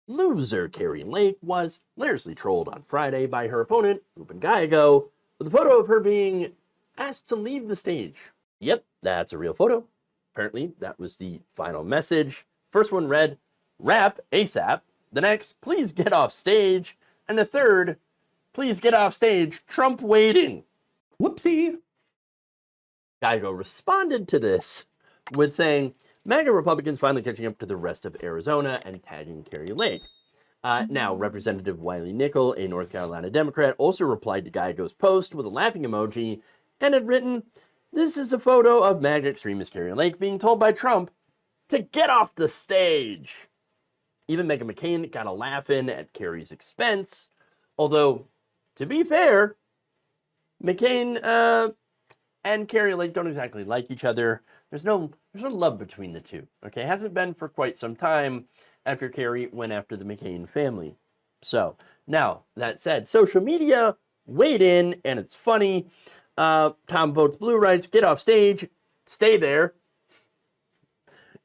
Loser Kari Lake was hilariously trolled on Friday by her opponent, Ruben Gallego, with a photo of her being asked to leave the stage. Yep, that's a real photo. Apparently, that was the final message. First one read, "Rap ASAP." The next, "Please get off stage." And the third, "Please get off stage, Trump waiting." Whoopsie. Gallego responded to this with saying, MAGA Republicans finally catching up to the rest of Arizona and tagging Kari Lake. Now, Representative Wiley Nickel, a North Carolina Democrat, also replied to Gallego's post with a laughing emoji and had written, "This is a photo of MAGA extremist Kari Lake being told by Trump to get off the stage." Even Meghan McCain got a laugh in at Kari's expense, although, to be fair, McCain and Kari Lake don't exactly like each other. There's no love between the two, okay? Hasn't been for quite some time after Kari went after the McCain family. So, now, that said, social media weighed in, and it's funny. Tom Votes Blue writes, "Get off stage, stay there."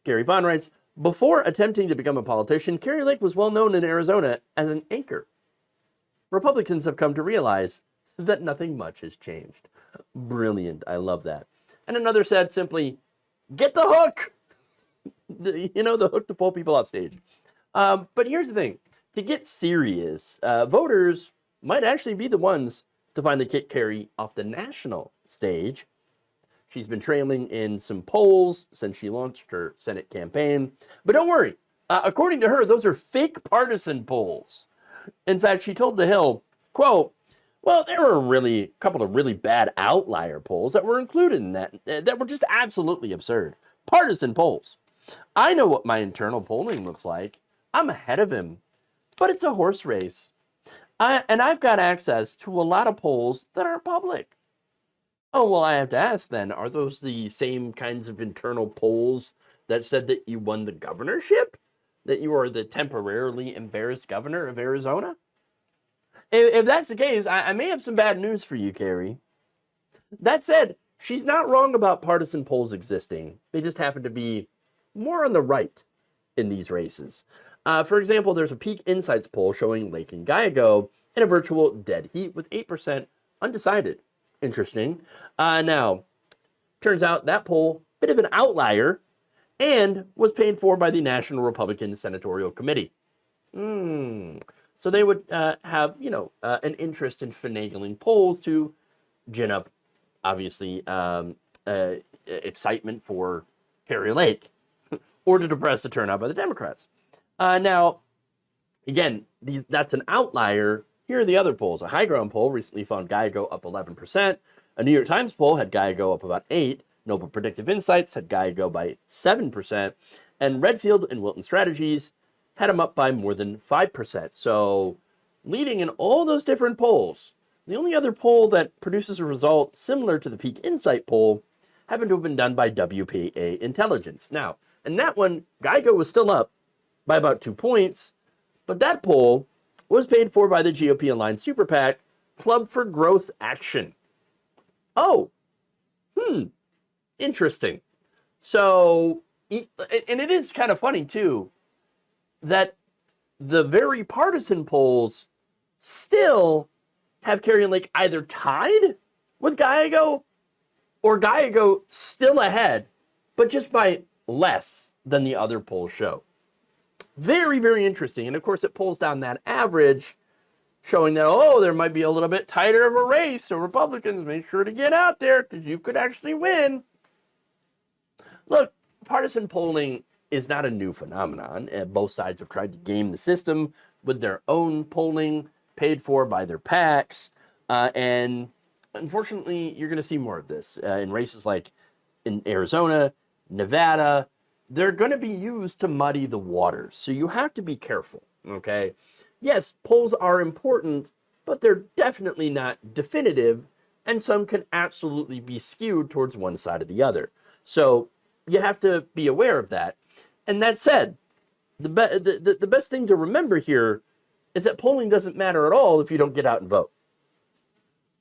Gary Bond writes, "Before attempting to become a politician, Kari Lake was well known in Arizona as an anchor. Republicans have come to realize that nothing much has changed." Brilliant. I love that. And another said simply, "Get the hook." The hook to pull people off stage. But here's the thing. To get serious, voters might actually be the ones to finally kick Kari off the national stage. She's been trailing in some polls since she launched her Senate campaign. But don't worry. According to her, those are fake partisan polls. In fact, she told The Hill, quote, "Well, there were a couple of really bad outlier polls that were included in that were just absolutely absurd. Partisan polls. I know what my internal polling looks like. I'm ahead of him. But it's a horse race. And I've got access to a lot of polls that are public." Oh, well, I have to ask then, are those the same kinds of internal polls that said that you won the governorship? That you are the temporarily embarrassed governor of Arizona? If that's the case, I may have some bad news for you, Kari. That said, she's not wrong about partisan polls existing. They just happen to be more on the right in these races. For example, there's a Peak Insights poll showing Lake and Gallego in a virtual dead heat with 8% undecided. Interesting. Now, turns out that poll, bit of an outlier, and was paid for by the National Republican Senatorial Committee. So they would have, an interest in finagling polls to gin up, obviously, excitement for Kari Lake, or to depress the turnout by the Democrats. Now, again, that's an outlier. Here are the other polls. A High Ground poll recently found Gallego up 11%. A New York Times poll had Gallego up about 8%. Noble Predictive Insights had Gallego by 7%. And Redfield and Wilton Strategies had him up by more than 5%. So, leading in all those different polls, the only other poll that produces a result similar to the Peak Insight poll happened to have been done by WPA Intelligence. Now, in that one, Gallego was still up by about 2 points, but that poll was paid for by the GOP-aligned super PAC, Club for Growth Action. Oh, interesting. So, and it is kind of funny, too, that the very partisan polls still have Kari Lake either tied with Gallego or Gallego still ahead, but just by less than the other polls show. Very, very interesting. And of course, it pulls down that average, showing that, there might be a little bit tighter of a race. So Republicans, make sure to get out there because you could actually win. Look, partisan polling is not a new phenomenon. Both sides have tried to game the system with their own polling paid for by their PACs. And unfortunately, you're going to see more of this in races like in Arizona, Nevada. They're going to be used to muddy the waters. So you have to be careful, okay? Yes, polls are important, but they're definitely not definitive, and some can absolutely be skewed towards one side or the other. So you have to be aware of that. And that said, the best thing to remember here is that polling doesn't matter at all if you don't get out and vote.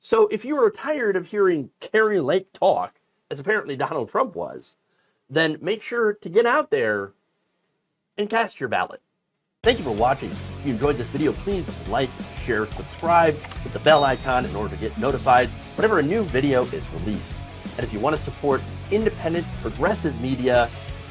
So if you are tired of hearing Kari Lake talk, as apparently Donald Trump was, then make sure to get out there and cast your ballot. Thank you for watching. If you enjoyed this video, please like, share, subscribe, hit the bell icon in order to get notified whenever a new video is released. And if you want to support independent, progressive media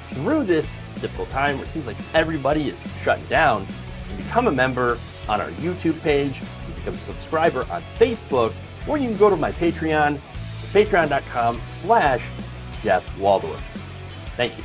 through this difficult time where it seems like everybody is shutting down, you can become a member on our YouTube page, you can become a subscriber on Facebook, or you can go to my Patreon. It's patreon.com/Jeff Waldorf. Thank you.